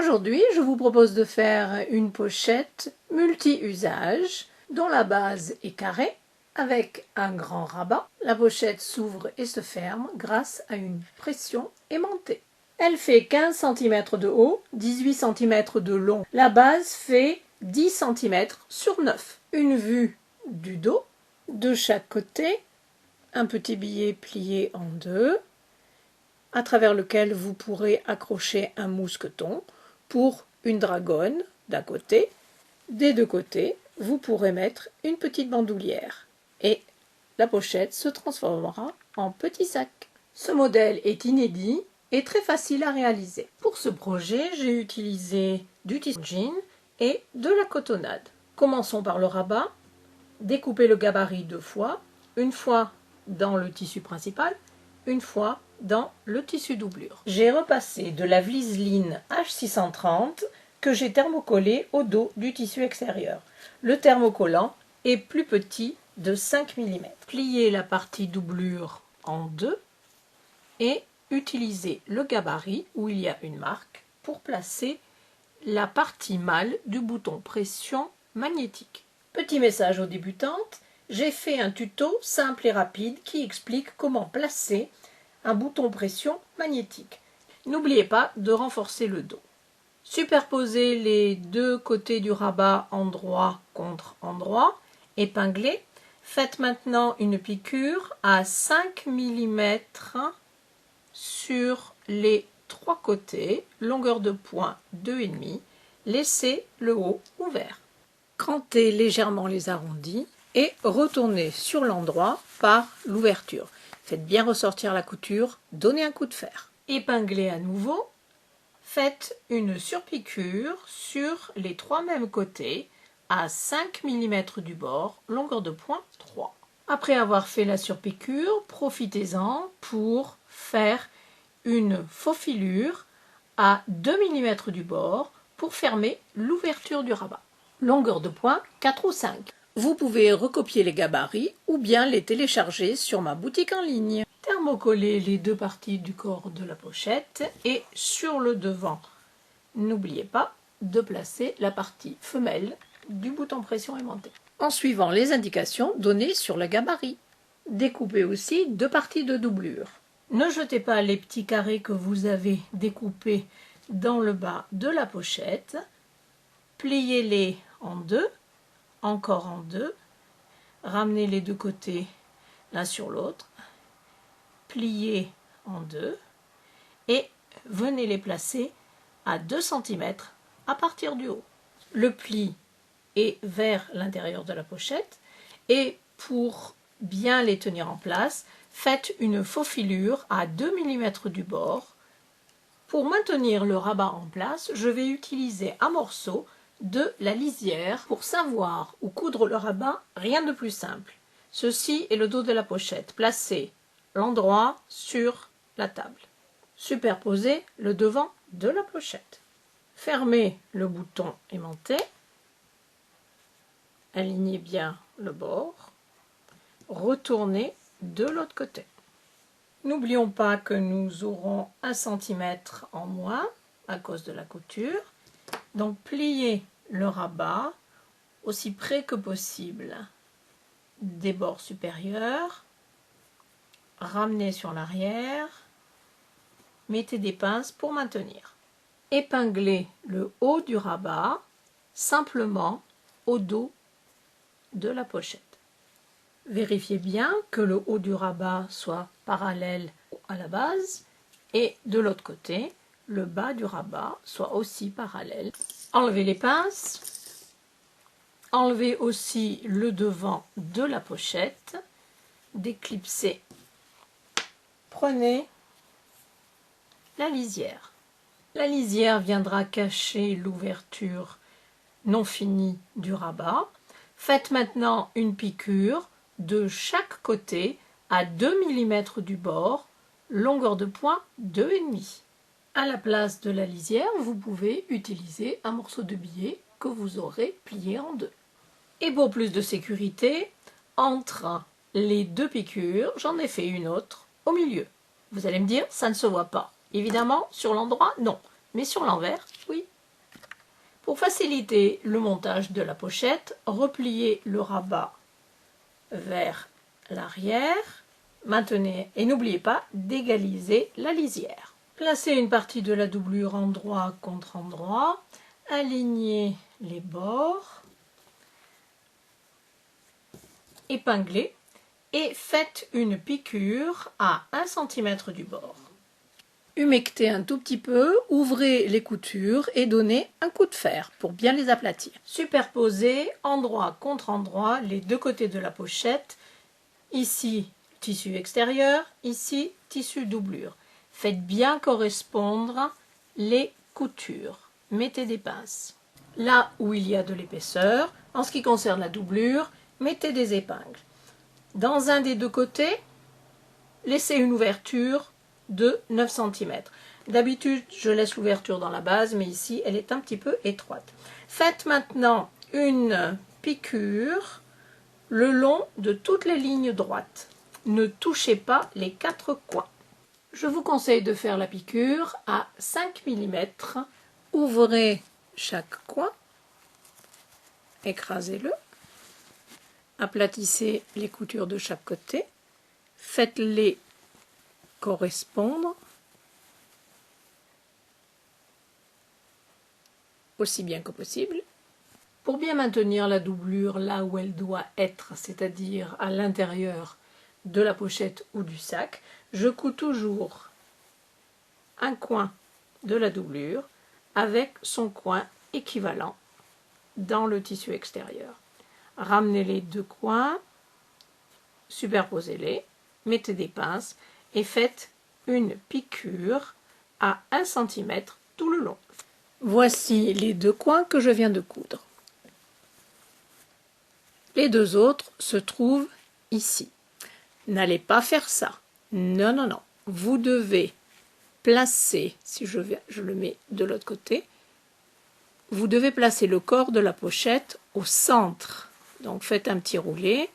Aujourd'hui, je vous propose de faire une pochette multi-usage dont la base est carrée avec un grand rabat. La pochette s'ouvre et se ferme grâce à une pression aimantée. Elle fait 15 cm de haut, 18 cm de long. La base fait 10 cm sur 9. Une vue du dos, de chaque côté, un petit billet plié en deux, à travers lequel vous pourrez accrocher un mousqueton pour une dragonne d'un côté. Des deux côtés, vous pourrez mettre une petite bandoulière et la pochette se transformera en petit sac. Ce modèle est inédit et très facile à réaliser. Pour ce projet, j'ai utilisé du tissu jean et de la cotonnade. Commençons par le rabat. Découpez le gabarit deux fois, une fois dans le tissu principal, une fois dans le tissu doublure. J'ai repassé de la Vliseline H630 que j'ai thermocollé au dos du tissu extérieur. Le thermocollant est plus petit de 5 mm. Pliez la partie doublure en deux et utilisez le gabarit où il y a une marque pour placer la partie mâle du bouton pression magnétique. Petit message aux débutantes, j'ai fait un tuto simple et rapide qui explique comment placer un bouton pression magnétique. N'oubliez pas de renforcer le dos. Superposez les deux côtés du rabat endroit contre endroit, épinglez. Faites maintenant une piqûre à 5 mm sur les trois côtés, longueur de point 2,5. Laissez le haut ouvert. Crantez légèrement les arrondis et retournez sur l'endroit par l'ouverture. Faites bien ressortir la couture, donnez un coup de fer. Épinglez à nouveau. Faites une surpiqûre sur les trois mêmes côtés à 5 mm du bord, longueur de point 3. Après avoir fait la surpiqûre, profitez-en pour faire une faufilure à 2 mm du bord pour fermer l'ouverture du rabat. Longueur de point 4 ou 5. Vous pouvez recopier les gabarits ou bien les télécharger sur ma boutique en ligne. Thermocollez les deux parties du corps de la pochette et sur le devant, n'oubliez pas de placer la partie femelle du bouton pression aimanté. En suivant les indications données sur le gabarit. Découpez aussi deux parties de doublure. Ne jetez pas les petits carrés que vous avez découpés dans le bas de la pochette. Pliez-les en deux, encore en deux, ramenez les deux côtés l'un sur l'autre, pliez en deux et venez les placer à 2 cm à partir du haut. Le pli est vers l'intérieur de la pochette et pour bien les tenir en place, faites une faufilure à 2 mm du bord. Pour maintenir le rabat en place, je vais utiliser un morceau de la lisière. Pour savoir où coudre le rabat, rien de plus simple. Ceci est le dos de la pochette. Placez l'endroit sur la table. Superposez le devant de la pochette. Fermez le bouton aimanté. Alignez bien le bord. Retournez de l'autre côté. N'oublions pas que nous aurons 1 cm en moins à cause de la couture. Donc pliez le rabat aussi près que possible des bords supérieurs, ramenez sur l'arrière, mettez des pinces pour maintenir. Épinglez le haut du rabat simplement au dos de la pochette. Vérifiez bien que le haut du rabat soit parallèle à la base et de l'autre côté, le bas du rabat soit aussi parallèle. Enlevez les pinces, enlevez aussi le devant de la pochette, déclipsez, prenez la lisière. La lisière viendra cacher l'ouverture non finie du rabat. Faites maintenant une piqûre de chaque côté à 2 mm du bord, longueur de point 2,5. À la place de la lisière, vous pouvez utiliser un morceau de billet que vous aurez plié en deux. Et pour plus de sécurité, entre les deux piqûres, j'en ai fait une autre au milieu. Vous allez me dire, ça ne se voit pas. Évidemment, sur l'endroit, non. Mais sur l'envers, oui. Pour faciliter le montage de la pochette, repliez le rabat vers l'arrière. Maintenez et n'oubliez pas d'égaliser la lisière. Placez une partie de la doublure endroit contre endroit. Alignez les bords. Épinglez et faites une piqûre à 1 cm du bord. Humectez un tout petit peu, ouvrez les coutures et donnez un coup de fer pour bien les aplatir. Superposez endroit contre endroit les deux côtés de la pochette. Ici, tissu extérieur, ici, tissu doublure. Faites bien correspondre les coutures. Mettez des pinces. Là où il y a de l'épaisseur, en ce qui concerne la doublure, mettez des épingles. Dans un des deux côtés, laissez une ouverture de 9 cm. D'habitude, je laisse l'ouverture dans la base, mais ici, elle est un petit peu étroite. Faites maintenant une piqûre le long de toutes les lignes droites. Ne touchez pas les 4 coins. Je vous conseille de faire la piqûre à 5 mm. Ouvrez chaque coin, écrasez-le, aplatissez les coutures de chaque côté, faites-les correspondre aussi bien que possible. Pour bien maintenir la doublure là où elle doit être, c'est-à-dire à l'intérieur de la pochette ou du sac, je couds toujours un coin de la doublure avec son coin équivalent dans le tissu extérieur. Ramenez les deux coins, superposez-les, mettez des pinces et faites une piqûre à 1 cm tout le long. Voici les deux coins que je viens de coudre. Les deux autres se trouvent ici. N'allez pas faire ça. Non, non, non. Vous devez placer, si je le mets de l'autre côté, vous devez placer le corps de la pochette au centre. Donc faites un petit roulé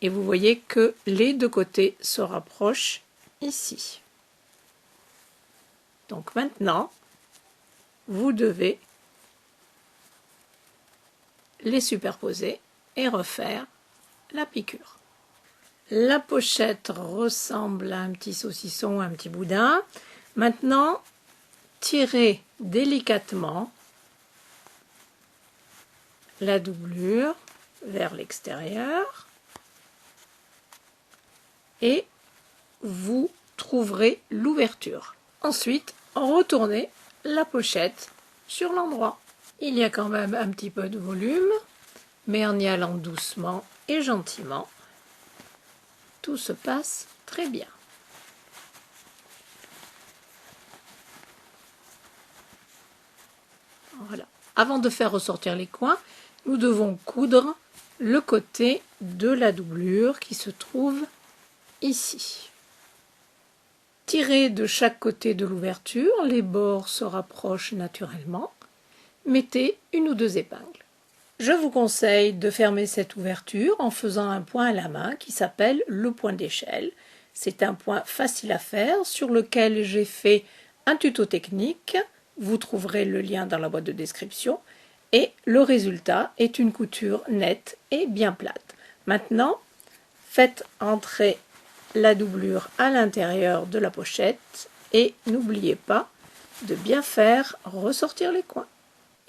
et vous voyez que les deux côtés se rapprochent ici. Donc maintenant, vous devez les superposer et refaire la piqûre. La pochette ressemble à un petit saucisson, un petit boudin. Maintenant, tirez délicatement la doublure vers l'extérieur et vous trouverez l'ouverture. Ensuite, retournez la pochette sur l'endroit. Il y a quand même un petit peu de volume, mais en y allant doucement et gentiment, tout se passe très bien. Voilà. Avant de faire ressortir les coins, nous devons coudre le côté de la doublure qui se trouve ici. Tirez de chaque côté de l'ouverture, les bords se rapprochent naturellement. Mettez une ou deux épingles. Je vous conseille de fermer cette ouverture en faisant un point à la main qui s'appelle le point d'échelle. C'est un point facile à faire sur lequel j'ai fait un tuto technique. Vous trouverez le lien dans la boîte de description. Et le résultat est une couture nette et bien plate. Maintenant, faites entrer la doublure à l'intérieur de la pochette et n'oubliez pas de bien faire ressortir les coins.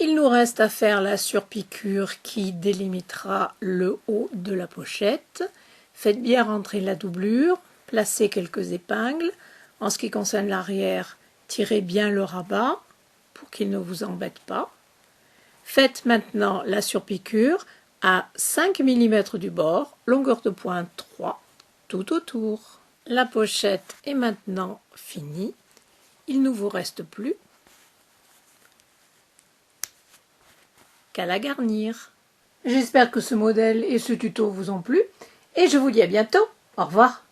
Il nous reste à faire la surpiqûre qui délimitera le haut de la pochette. Faites bien rentrer la doublure, placez quelques épingles. En ce qui concerne l'arrière, tirez bien le rabat pour qu'il ne vous embête pas. Faites maintenant la surpiqûre à 5 mm du bord, longueur de pointe 3, tout autour. La pochette est maintenant finie. Il ne vous reste plus qu'à la garnir. J'espère que ce modèle et ce tuto vous ont plu et je vous dis à bientôt. Au revoir.